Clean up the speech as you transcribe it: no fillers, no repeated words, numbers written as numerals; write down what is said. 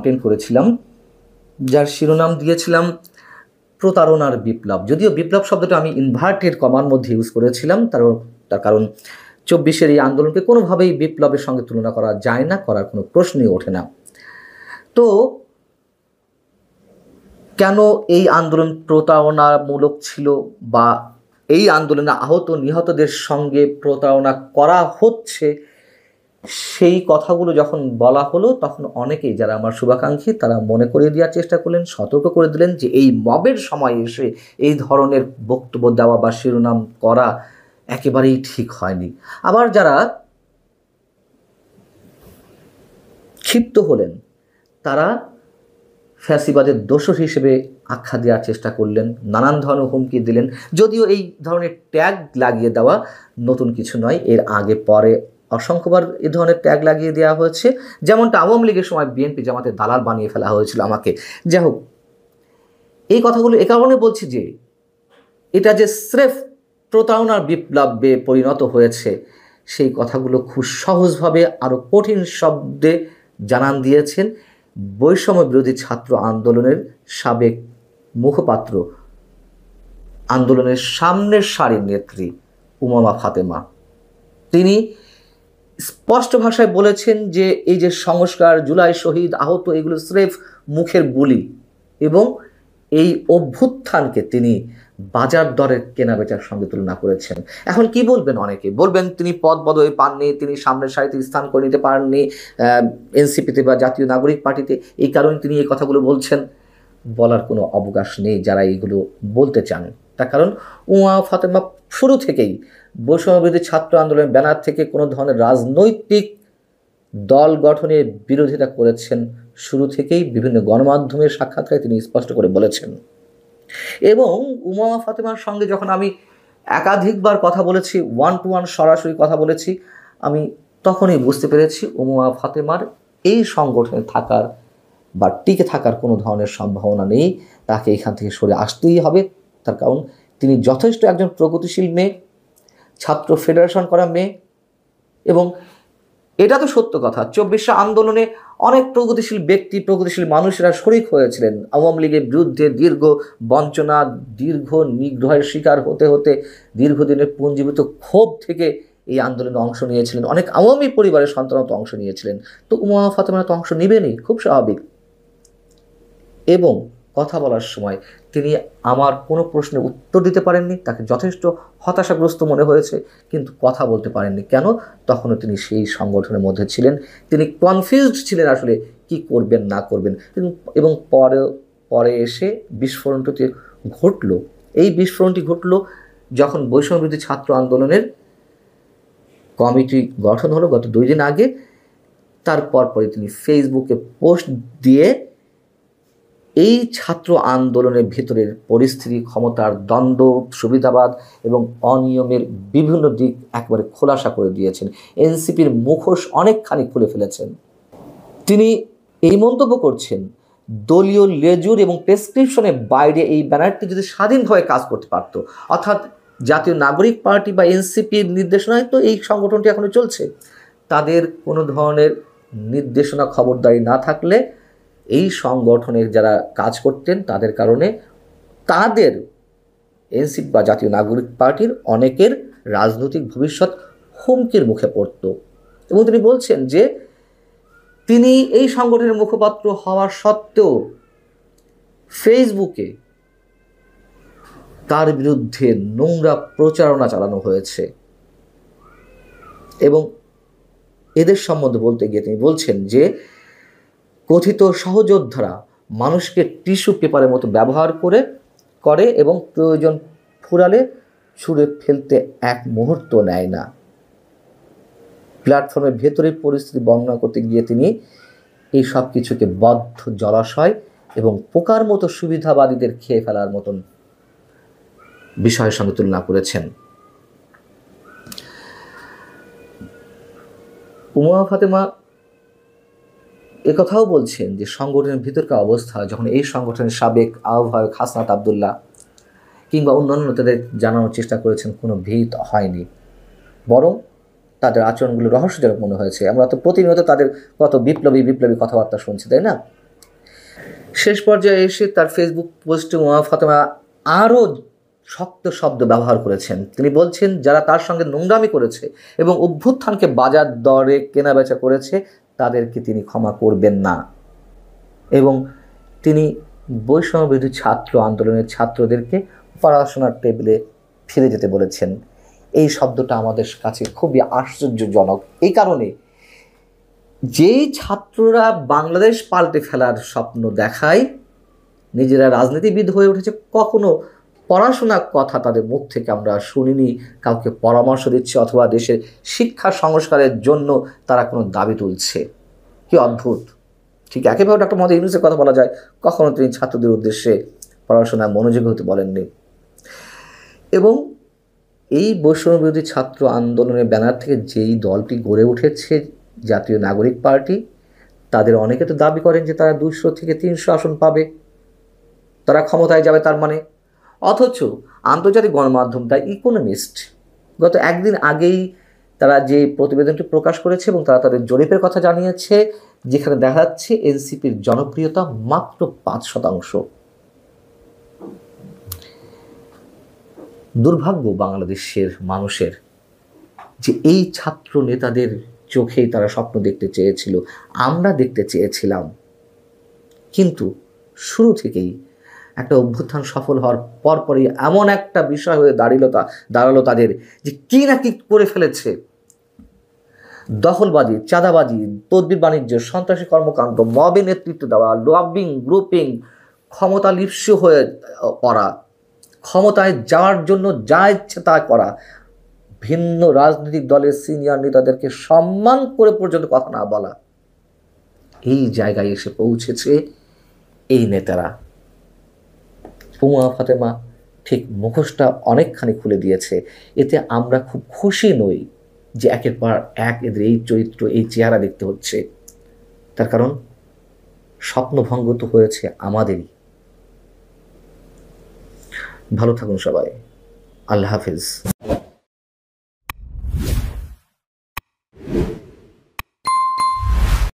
Content করেছিলাম, যার শিরোনাম দিয়েছিলাম প্রতারণার বিপ্লব। যদিও বিপ্লব শব্দটা আমি ইনভার্টেড কমার মধ্যে ইউজ করেছিলাম, তার কারণ 24-এর এই আন্দোলনকে কোনোভাবেই বিপ্লবের সঙ্গে তুলনা করা যায় না, করার কোনো প্রশ্নই ওঠে না। তো কেন এই আন্দোলন প্রতারণামূলক ছিল, বা এই আন্দোলনে আহত নিহতদের সঙ্গে প্রতারণা করা হচ্ছে, সেই কথাগুলো যখন বলা হলো তখন অনেকেই যারা আমার শুভাকাঙ্ক্ষী তারা মনে করিয়ে দেওয়ার চেষ্টা করলেন, সতর্ক করে দিলেন যে এই মবের সময় এসে এই ধরনের বক্তব্য দেওয়া বা শিরোনাম করা একেবারেই ঠিক হয়নি। আবার যারা ক্ষিপ্ত হলেন তারা ফ্যাসিবাদের দোষর হিসেবে আখ্যা দেওয়ার চেষ্টা করলেন, নানান ধরনের হুমকি দিলেন। যদিও এই ধরনের ট্যাগ লাগিয়ে দেওয়া নতুন কিছু নয়, এর আগে পরে অসংখ্যবার এ ধরনের ট্যাগ লাগিয়ে দেওয়া হয়েছে, যেমনটা আওয়ামী লীগের সময় বিএনপি জামাতের দালাল বানিয়ে ফেলা হয়েছিল আমাকে। যাই হোক, এই কথাগুলো এ কারণে বলছি যে এটা যে স্রেফ প্রতারণার বিপ্লবে পরিণত হয়েছে সেই কথাগুলো খুব সহজভাবে আরও কঠিন শব্দে জানান দিয়েছেন বৈষম্য বিরোধী ছাত্র আন্দোলনের সাবেক মুখপাত্র, আন্দোলনের সামনের সারির নেত্রী উমামা ফাতেমা। তিনি স্পষ্ট ভাষায় বলেছেন যে এই যে সংস্কার, জুলাই শহীদ, আহত, এগুলো স্রেফ মুখের বুলি, এবং এই অভ্যুত্থানকে তিনি বাজার দরের কেনাবেচার সঙ্গে তুলনা করেছেন। এখন কি বলবেন? অনেকে বলবেন তিনি পদ পদবি পাননি, তিনি সামনের সারিতে স্থান করে নিতে পারেননি এনসিপিতে বা জাতীয় নাগরিক পার্টিতে, এই কারণে তিনি এই কথাগুলো বলছেন। বলার কোনো অবকাশ নেই যারা এইগুলো বলতে চান। তার কারণ উমামা ফাতেমা শুরু থেকেই বৈষম্যবিরোধী ছাত্র আন্দোলনের ব্যানার থেকে কোনো ধরনের রাজনৈতিক দল গঠনের বিরোধিতা করেছেন। শুরু থেকেই বিভিন্ন গণমাধ্যমের সাক্ষাৎকারে তিনি স্পষ্ট করে বলেছেন। এবং উমামা ফাতেমার সঙ্গে যখন আমি একাধিকবার কথা বলেছি, 1-to-1 সরাসরি কথা বলেছি, আমি তখনই বুঝতে পেরেছি উমামা ফাতেমার এই সংগঠনে থাকার বা টিকে থাকার কোনো ধরনের সম্ভাবনা নেই। তাকে এখান থেকে সরে আসতেই হবে। তার কারণ তিনি যথেষ্ট একজন প্রগতিশীল মেয়ে, ছাত্র ফেডারেশন করা মেয়ে, এবং এটা তো সত্য কথা, 24 আন্দোলনে অনেক প্রগতিশীল ব্যক্তি, প্রগতিশীল মানুষেরা শরিক হয়েছিলেন। আওয়ামী লীগের বিরুদ্ধে দীর্ঘ বঞ্চনা, দীর্ঘ নিগ্রহের শিকার হতে হতে দীর্ঘদিনের পুঞ্জীভূত ক্ষোভ থেকে এই আন্দোলনে অংশ নিয়েছিলেন। অনেক আওয়ামী পরিবারের সন্তানও তো অংশ নিয়েছিলেন। তো উমামা ফাতেমা তো অংশ নেবেনই, খুব স্বাভাবিক। এবং কথা বলার সময় তিনি আমার কোনো প্রশ্নের উত্তর দিতে পারেননি, তাকে যথেষ্ট হতাশাগ্রস্ত মনে হয়েছে, কিন্তু কথা বলতে পারেননি। কেন? তখনও তিনি সেই সংগঠনের মধ্যে ছিলেন, তিনি কনফিউজড ছিলেন আসলে কি করবেন না করবেন। এবং পরে এসে বিস্ফোরণটি ঘটল। এই বিস্ফোরণটি ঘটল যখন বৈষম্যবিরোধী ছাত্র আন্দোলনের কমিটি গঠন হলো গত 2 দিন আগে। তারপর তিনি ফেসবুকে পোস্ট দিয়ে এই ছাত্র আন্দোলনের ভিতরের পরিস্থিতি, ক্ষমতার দ্বন্দ্ব, সুবিধাবাদ এবং অনিয়মের বিভিন্ন দিক একবারে খোলাসা করে দিয়েছেন। এনসিপির মুখোশ অনেকখানি খুলে ফেলেছেন। তিনি এই মন্তব্য করছেন, দলীয় লেজুর এবং প্রেসক্রিপশনের বাইরে এই ব্যানারটি যদি স্বাধীনভাবে কাজ করতে পারত, অর্থাৎ জাতীয় নাগরিক পার্টি বা এনসিপির নির্দেশনায় তো এই সংগঠনটি এখনো চলছে, তাদের কোনো ধরনের নির্দেশনা খবরদারি না থাকলে এই সংগঠনের যারা কাজ করতেন তাদের কারণে তাদের এনসিপি বা জাতীয় নাগরিক পার্টির অনেকের রাজনৈতিক ভবিষ্যৎ হুমকির মুখে পড়ত। এবং তিনি বলছেন যে তিনি এই সংগঠনের মুখপাত্র হওয়ার সত্ত্বেও ফেসবুকে তার বিরুদ্ধে নোংরা প্রচারণা চালানো হয়েছে। এবং এদের সম্বন্ধে বলতে গিয়ে তিনি বলছেন যে কথিত সহযোদ্ধারা মানুষকে টিস্যু পেপারের মতো ব্যবহার করে এবং প্রয়োজন ফুরালে ছুঁড়ে ফেলতে এক মুহূর্ত নেয় না। প্ল্যাটফর্মের ভেতরের পরিস্থিতি বর্ণনা করতে গিয়ে তিনি এই সব কিছুকে বদ্ধ জলাশয় এবং পোকার মতো সুবিধাবাদীদের খেয়ে ফেলার মতন বিষয়ের সঙ্গে তুলনা করেছেন। উমামা ফাতেমা একথাও বলছেন যে সংগঠনের ভিতরকার অবস্থা, যখন এই সংগঠনের সাবেক আহ্বায়ক হাসনাত আবদুল্লাহ কিংবা অন্যান্য তাদের জানানোর চেষ্টা করেছেন, কোনো ভিত হয়নি, বরং তাদের আচরণগুলো রহস্যজনক মনে হয়েছে। আমরা তো প্রতিনিয়ত তাদের কত বিপ্লবী কথাবার্তা শুনছি, তাই না? শেষ পর্যায়ে এসে তার ফেসবুক পোস্টে উমা ফাতেমা আরও শক্ত শব্দ ব্যবহার করেছেন। তিনি বলছেন, যারা তার সঙ্গে নোংরামি করেছে এবং অভ্যুত্থানকে বাজার দরে কেনাবেচা করেছে তাদেরকে তিনি ক্ষমা করবেন না। এবং তিনি বৈষম্যবিরোধী ছাত্র আন্দোলনের ছাত্রদেরকে পড়াশোনার টেবিলে ফিরে যেতে বলেছেন। এই শব্দটা আমাদের কাছে খুবই আশ্চর্যজনক, এই কারণে যেই ছাত্ররা বাংলাদেশ পাল্টে ফেলার স্বপ্ন দেখায়, নিজেরা রাজনীতিবিদ হয়ে উঠেছে, কখনো পড়াশোনার কথা তাদের মুখ থেকে আমরা শুনিনি, কাউকে পরামর্শ দিচ্ছে অথবা দেশের শিক্ষা সংস্কারের জন্য তারা কোনো দাবি তুলছে। কি অদ্ভুত! ঠিক একইভাবে ডক্টর মোহাম্মদ ইউনূসের কথা বলা যায়, কখনো তিনি ছাত্রদের উদ্দেশ্যে পড়াশোনায় মনোযোগী হতে বলেননি। এবং এই বৈষম্যবিরোধী ছাত্র আন্দোলনের ব্যানার থেকে যেই দলটি গড়ে উঠেছে জাতীয় নাগরিক পার্টি, তাদের অনেকে তো দাবি করেন যে তারা 200 থেকে 300 আসন পাবে, তারা ক্ষমতায় যাবে তার মানে। অথচ আন্তর্জাতিক গণমাধ্যম দ্য ইকোনমিস্ট গত একদিন আগেই তারা যে প্রতিবেদনটি প্রকাশ করেছে এবং তারা তাদের জরিপের কথা জানিয়েছে, যেখানে দেখা যাচ্ছে এনসিপির জনপ্রিয়তা মাত্র 5%। দুর্ভাগ্য বাংলাদেশের মানুষের যে এই ছাত্র নেতাদের চোখেই তারা স্বপ্ন দেখতে চেয়েছিল, আমরা দেখতে চেয়েছিলাম, কিন্তু শুরু থেকেই একটা অভ্যুত্থান সফল হওয়ার পরপরই এমন একটা বিষয় হয়ে দাঁড়ালো তাদের যে কি না কি করে ফেলেছে। দখলবাজি, চাঁদাবাজি, তদবির বাণিজ্য, সন্ত্রাসী কর্মকাণ্ড, মবে নেতৃত্ব দেওয়া, লবিং, গ্রুপিং, ক্ষমতা লিপ্সু হয়ে পড়া, ক্ষমতায় যাওয়ার জন্য যা ইচ্ছে তা করা, ভিন্ন রাজনৈতিক দলের সিনিয়র নেতাদেরকে সম্মান করে পর্যন্ত কথা না বলা, এই জায়গায় এসে পৌঁছেছে এই নেতারা। উমা ফাতেমা ঠিক মুখোশটা অনেকখানি খুলে দিয়েছে। এতে আমরা খুব খুশি নই যে একের পর এক এদের এই চরিত্র, এই চেহারা দেখতে হচ্ছে। তার কারণ স্বপ্নভঙ্গ তো হয়েছে আমাদেরই। ভালো থাকুন সবাই। আল্লাহ হাফিজ।